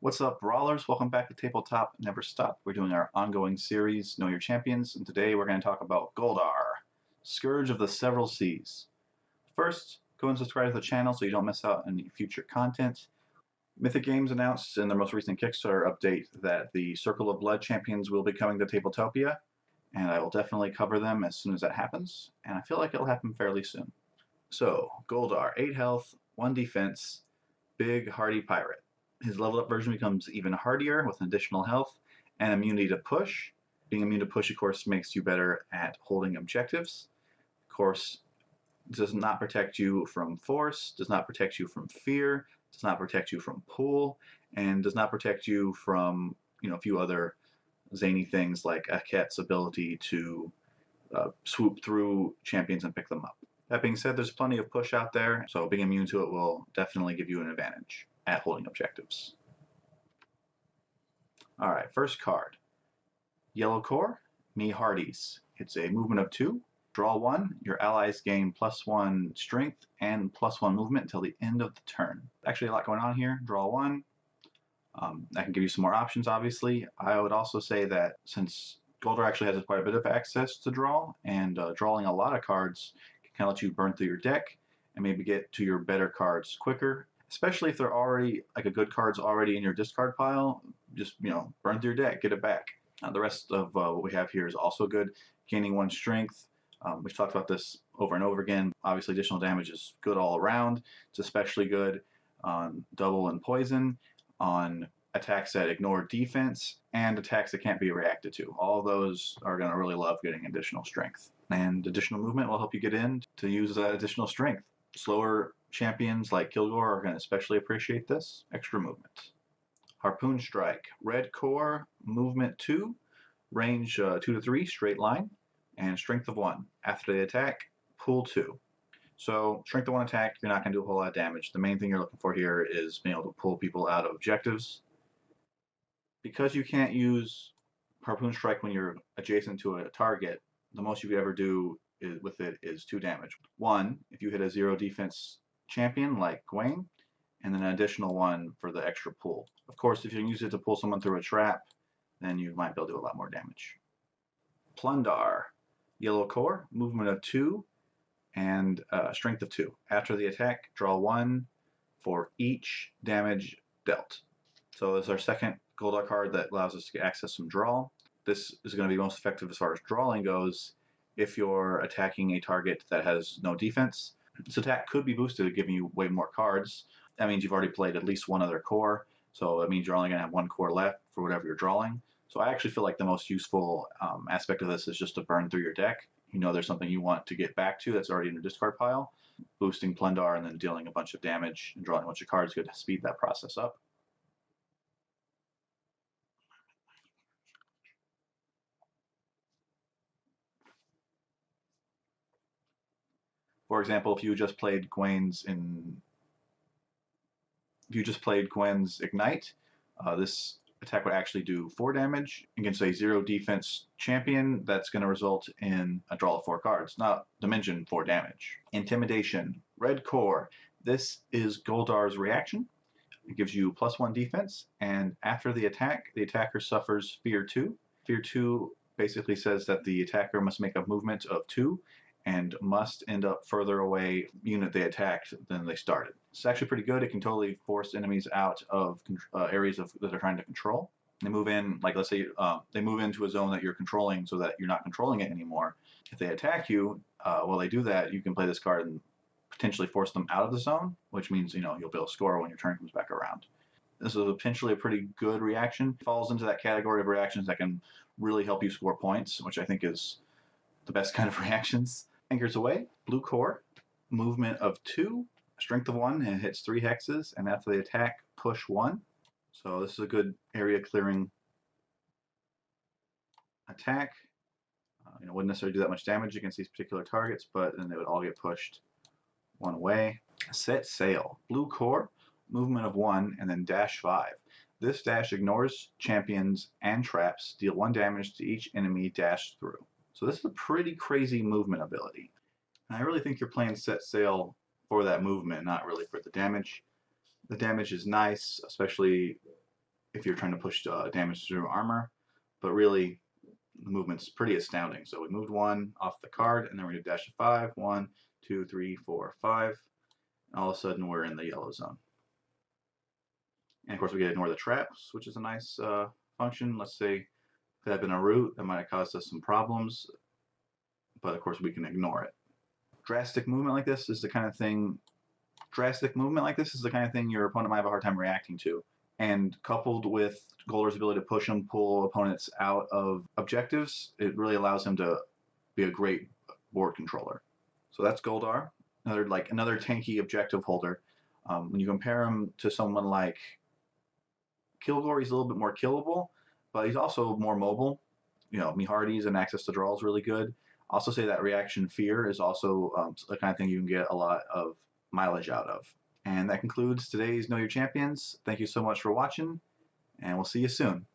What's up, Brawlers? Welcome back to Tabletop Never Stop. We're doing our ongoing series, Know Your Champions, and today we're going to talk about Goldar, Scourge of the Several Seas. First, go and subscribe to the channel so you don't miss out on any future content. Mythic Games announced in their most recent Kickstarter update that the Circle of Blood champions will be coming to Tabletopia, and I will definitely cover them as soon as that happens, and I feel like it'll happen fairly soon. So, Goldar, 8 health, 1 defense, big, hardy pirate. His level up version becomes even hardier with additional health and immunity to push. Being immune to push, of course, makes you better at holding objectives. Of course, does not protect you from force, does not protect you from fear, does not protect you from pull, and does not protect you from a few other zany things like Aket's ability to swoop through champions and pick them up. That being said, there's plenty of push out there, so being immune to it will definitely give you an advantage at holding objectives. Alright, first card. Yellow Core, Me Hardies. It's a movement of 2. Draw 1. Your allies gain +1 strength and +1 movement until the end of the turn. Actually, a lot going on here. Draw 1. I can give you some more options, obviously. I would also say that since Goldar actually has quite a bit of access to draw, and drawing a lot of cards can kind of let you burn through your deck and maybe get to your better cards quicker. Especially if they're already, like a good card's already in your discard pile, just, burn through your deck, get it back. The rest of what we have here is also good. Gaining 1 strength. We've talked about this over and over again. Obviously, additional damage is good all around. It's especially good on double and poison, on attacks that ignore defense, and attacks that can't be reacted to. All of those are going to really love getting additional strength. And additional movement will help you get in to use that additional strength. Slower champions like Kilgore are going to especially appreciate this extra movement. Harpoon Strike, red core, movement 2, range 2 to 3, straight line, and strength of 1. After the attack, pull 2. So strength of 1 attack, you're not going to do a whole lot of damage. The main thing you're looking for here is being able to pull people out of objectives. Because you can't use Harpoon Strike when you're adjacent to a target, the most you could ever do with it is 2 damage. 1, if you hit a 0 defense champion like Gwen, and then an additional 1 for the extra pull. Of course, if you use it to pull someone through a trap, then you might be able to do a lot more damage. Plundar, yellow core, movement of 2, and strength of 2. After the attack, draw 1 for each damage dealt. So this is our second Goldar card that allows us to access some draw. This is going to be most effective as far as drawing goes if you're attacking a target that has no defense. This attack could be boosted, giving you way more cards. That means you've already played at least one other core, so it means you're only going to have 1 core left for whatever you're drawing. So I actually feel like the most useful aspect of this is just to burn through your deck. There's something you want to get back to that's already in your discard pile. Boosting Plundar and then dealing a bunch of damage and drawing a bunch of cards could speed that process up. For example, if you just played Gwen's Ignite, this attack would actually do 4 damage against a 0 defense champion. That's going to result in a draw of 4 cards, not to mention 4 damage. Intimidation, red core. This is Goldar's reaction. It gives you +1 defense, and after the attack, the attacker suffers Fear 2. Fear 2 basically says that the attacker must make a movement of 2 and must end up further away unit they attacked than they started. It's actually pretty good. It can totally force enemies out of areas that they're trying to control. They move in, like let's say they move into a zone that you're controlling so that you're not controlling it anymore. If they attack you, while they do that, you can play this card and potentially force them out of the zone, which means you'll be able to score when your turn comes back around. This is potentially a pretty good reaction. It falls into that category of reactions that can really help you score points, which I think is the best kind of reactions. Anchors away, blue core, movement of 2, strength of 1, and hits 3 hexes, and after the attack, push 1. So this is a good area clearing attack. Wouldn't necessarily do that much damage against these particular targets, but then they would all get pushed 1 away. Set sail, blue core, movement of 1, and then dash 5. This dash ignores champions and traps, deal 1 damage to each enemy dashed through. So this is a pretty crazy movement ability. And I really think you're playing Set Sail for that movement, not really for the damage. The damage is nice, especially if you're trying to push damage through armor. But really, the movement's pretty astounding. So we moved 1 off the card, and then we're going to dash to 5. 1, 2, 3, 4, 5. And all of a sudden, we're in the yellow zone. And of course, we get to ignore the traps, which is a nice function. Let's say if that had been a root, that might have caused us some problems. But of course, we can ignore it. Drastic movement like this is the kind of thing your opponent might have a hard time reacting to. And coupled with Golder's ability to push and pull opponents out of objectives, it really allows him to be a great board controller. So that's Goldar, another tanky objective holder. When you compare him to someone like Kilgore, he's a little bit more killable, but he's also more mobile. You know, Mihardy's and access to draw is really good. I also say that reaction fear is also the kind of thing you can get a lot of mileage out of. And that concludes today's Know Your Champions. Thank you so much for watching, and we'll see you soon.